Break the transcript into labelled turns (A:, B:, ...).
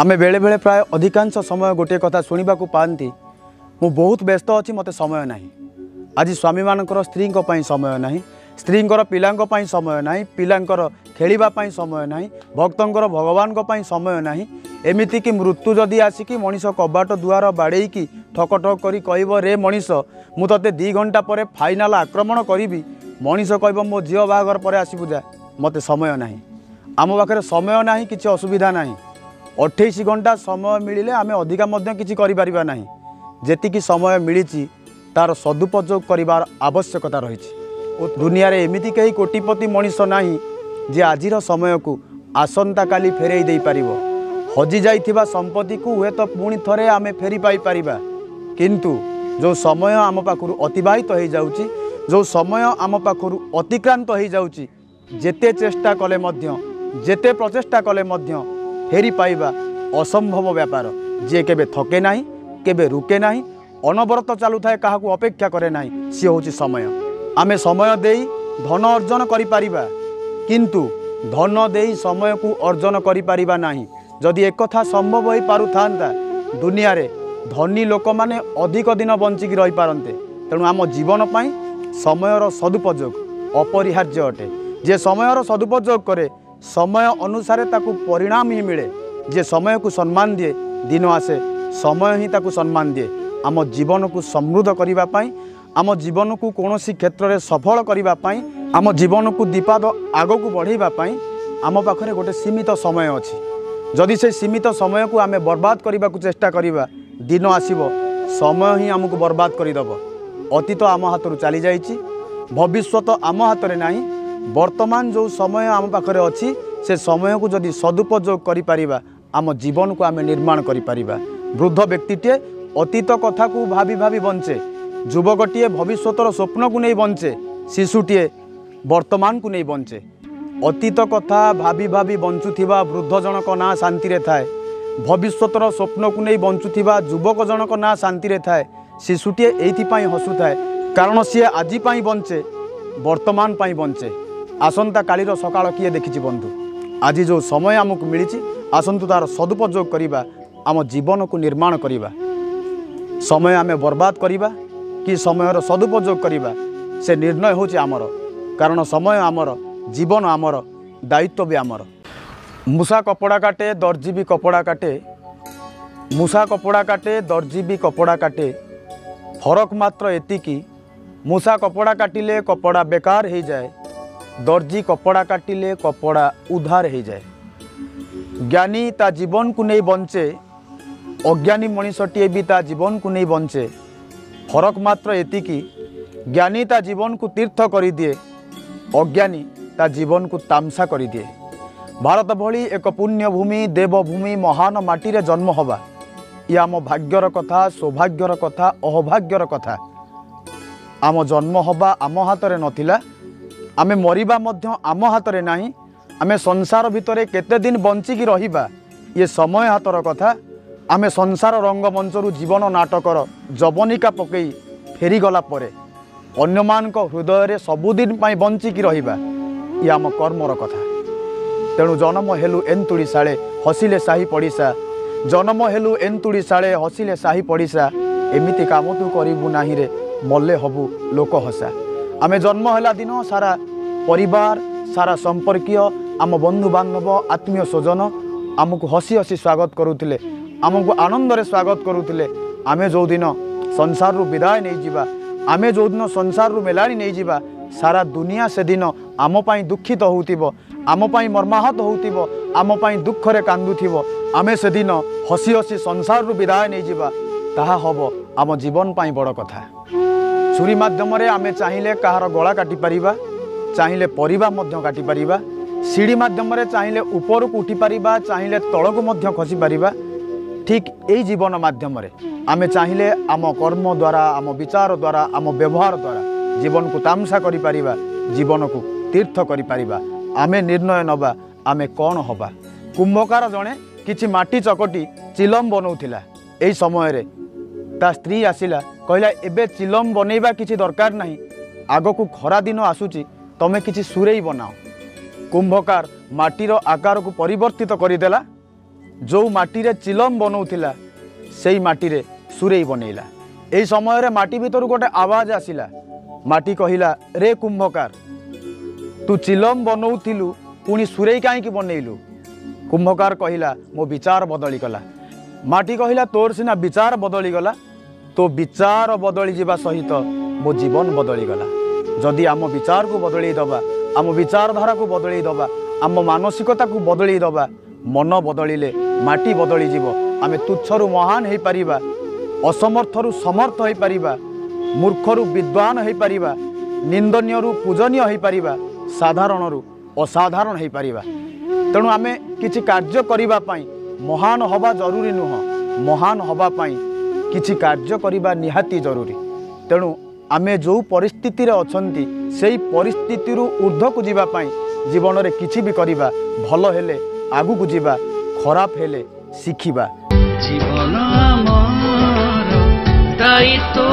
A: आमे बेले बेले प्राय अधिकांश समय गोटे कथा शुणा पाती मु बहुत व्यस्त अच्छी मत समय ना। आज स्वामी मानकर स्त्री समय ना, स्त्री पिलांई समय ना, पिलांकर खेलवाई समय ना, भक्तर भगवान समय ना। एमती कि मृत्यु जदि आसिकी मनीष कबाट दुआर बाड़े की ठक ठक कर कह रे मनीष मु ते 2 घंटा पर फाइनाल आक्रमण करी मनीष कह मो झील बाहागर पर आसबू जा मत समय ना। आम पाखे समय ना कि असुविधा ना। 28 घंटा समय मिले आम अधिका किसी ना। जेतिकी समय मिली तार सदुपयोग करार आवश्यकता रही। दुनिया रे एमिति कई कोटिपति मनीष ना जे आजिर समय को आसंता काली फेरई दे पारिबो। हजि जाइथिबा संपत्ति को हुए तो पुणी थरे आमे फेरी पाई परिबा, किंतु जो समय आम पाखरु अतिबाहित हो जाउची, जो समय आम पाखरु अतिक्रांत हो जाउची, जेते चेष्टा कले मध्य जेते प्रचेष्टा कले मध्य फेरी पाइबा असंभव व्यापार। जे केबे थके नाही, केबे रुके नाही, अनवरत चालू थाए, काहाकू अपेक्षा करे नाही, सी होची समय। आमे समय देई धन अर्जन करि पारिबा, किंतु धन देई समय को अर्जन करि पारिबा नाही। जदि एक कथा संभव हो पारु थांता दुनिया रे धनी लोक माने अधिक दिन बंचिकी रही पारंते। तेणु आम जीवन पाई समयर सदुपयोग अपरिहार्य अटे। जे समयर सदुपयोग करे समय अनुसार ताकू परिणाम ही मिले। जे समय को सम्मान दिए दिन आसे समय ही ताकू सम्मान दिए। आम जीवन को समृद्ध करने पाई, आम जीवन को कौनसी क्षेत्र में सफल करने पाई, आम जीवन को दीपाद आग को बढ़ाइबा पाई आम पाखरे गोटे सीमित समय अच्छी। जदि से सीमित समय को आम बर्बाद करने को चेष्टा करिबा, दिन आसीबो समय ही आमको बर्बाद करदेव। अतीत आम हाथ चली जाइछि, भविष्यत आम हाथ में नहीं। वर्तमान जो समय आम पाखरे अच्छी से समय को जदि सदुपयोग करि पारिबा आम जीवन को आम निर्माण करि पारिबा। वृद्ध व्यक्तिटे अतीत कथा को भाभी भाभी बंचे, युवकटीए भविष्यतर स्वप्न को नहीं बंचे, शिशुटीए वर्तमान को नहीं बंचे। अतीत कथा भाभी भाभी बंचुथिबा वृद्ध जनक ना शांति रे थाए, भविष्यतर स्वप्न को नहीं बंचुथिबा युवक जनक ना शांति रे थाए। शिशुटीए एइथिपाई हसुथाए कारण सी आजि पाई बंचे, वर्तमान पाई बंचे। आसंता कालीर सकाळ किए देखिछि बंधु। आज जो समय आमको मिली आसंतु तार सदुपयोग करिबा, आम जीवन को निर्माण करिबा। समय आमे बर्बाद करिबा कि समयर सदुपयोग करिबा से निर्णय होछि आमर, कारण समय आमर, जीवन आमर, दायित्व भी आमर। मूषा कपड़ा काटे दर्जी भी कपड़ा काटे, मूषा कपड़ा काटे दर्जी भी कपड़ा काटे। फरक मात्र एतिकी मूषा कपड़ा काटिले कपड़ा बेकार हो जाए, दर्जी कपड़ा काटिले कपड़ा उधार हो जाए। ज्ञानी ता जीवन को नहीं बंचे, अज्ञानी मनीषटीए भी ता जीवन को नहीं बंचे। फरक मात्र एतिकी ज्ञानी ता जीवन को तीर्थ कर दिए, अज्ञानी ता जीवन को तामसा कर दिए। भारत भली एक पुण्य भूमि, देवभूमि, महान माटी रे जन्म हवा या आम भाग्यर कथा, सौभाग्यर कथा, अहभाग्यर कथा। आम जन्म हवा आम हाथ में नथिला, आमे मरिबा मध्य आम हाथ में नाही। आमे संसार भितरे केते दिन बंचिकी रहिबा ये समय हाथर कथा। आमे संसार रंगमंचरू जीवन नाटकर जवनिका पकई फेरीगला परे अन्यमानक हृदय रे सबुदिन पाई बंचिकी रहिबा ये आम कर्मर कथा। तेणु जन्म हेलु एंतुड़ी साले हसिले साही पड़िशा, जन्म हेलु एंतुड़ी साले हसिले साही पड़िशा। एमिति काम तू करिबु नाही रे मल्ले हबु लोक हसा। आमे जन्म हेला दिन सारा परिवार, सारा संपर्कीय, आम बंधु बांधव, आत्मीय स्वजन आमको हसी हसी स्वागत करुथिले, आमको आनंद रे स्वागत करुथिले। आमे जो दिन संसार रु विदाय नहीं जिबा, आमे जो दिन संसार रु मेलाणी नहीं जिबा, सारा दुनिया से दिन आम पाई दुखित होउतिबो, आम पाई मर्माहत होउतिबो, आम पाई दुख रे कांदुथिबो। आमे से दिन हसी हसी संसार रु विदाय नहीं जिबा, ताहा हबो आम जीवन पाई बड़ कथा। छुरी माध्यम रे आमे चाहिले कहार गला काटी परिबा, चाहिले परिबा मध्य काटी परिबा। सीढ़ी माध्यम रे चाहिले ऊपर को उठी परिबा, चाहिले तल को मध्य खसी परिबा। ठीक यही जीवन माध्यम रे आमे चाहिले आम कर्म द्वारा, आम विचार द्वारा, आम व्यवहार द्वारा जीवन को तामसा करि परिबा, जीवन को तीर्थ करि परिबा। आमे निर्णय नबा आमे कौन हबा। कुंभकार जणे किछि माटी चकटी चिलम बनौथिला। एई समय रे ता स्त्री आसिला, कहला एबे चिलम बनैबा किछि दरकार नाही, आगो को खरा दिन आसुची, तमे किछि सुरेई बनाओ। कुंभकार माटीर आकार को परिवर्तित करदेला, जो माटी रे चिलम बनाउथिला सेई माटी रे सुरेई बनैला। एई समय रे माटी भीतर गोटे आवाज आसिला। माटी कहिला, रे कुंभकार तू चिलम बनाउथिलु पुणी सुरेई काईकी बनैलु? कुंभकार कहिला, मो विचार बदली गला। माटी कहिला, तोर सिना विचार बदली गला, तो विचार बदली जीवा सहित मो जीवन बदली गला। जदि आम विचार को बदली दबा, आम विचारधारा को बदली दबा, आम मानसिकता को बदली दबा, मन बदलिले माटी बदली जीव। आमे तुच्छरु महान हो पारिबा, असमर्थरु समर्थ हो पारिबा, मूर्खरु विद्वान हो पारिबा, निंदनीयरु पूजनीय हो पारिबा, साधारणरु असाधारण हो पारिबा। तेणु आमे किछि कार्य करिबा पई महान हवा जरूरी नुह, महान हवा पई किछि कार्य करिबा निहाती जरूरी। तेणु आमे जो परिस्थिति रे अछंती सेई परिस्थिति रु ऊर्ध्व को जीवा पई जीवन रे किछि भी करिबा, भलो हेले आगु को जीवा, खराब हेले शिखिबा।
B: जीवन आमार दायित्व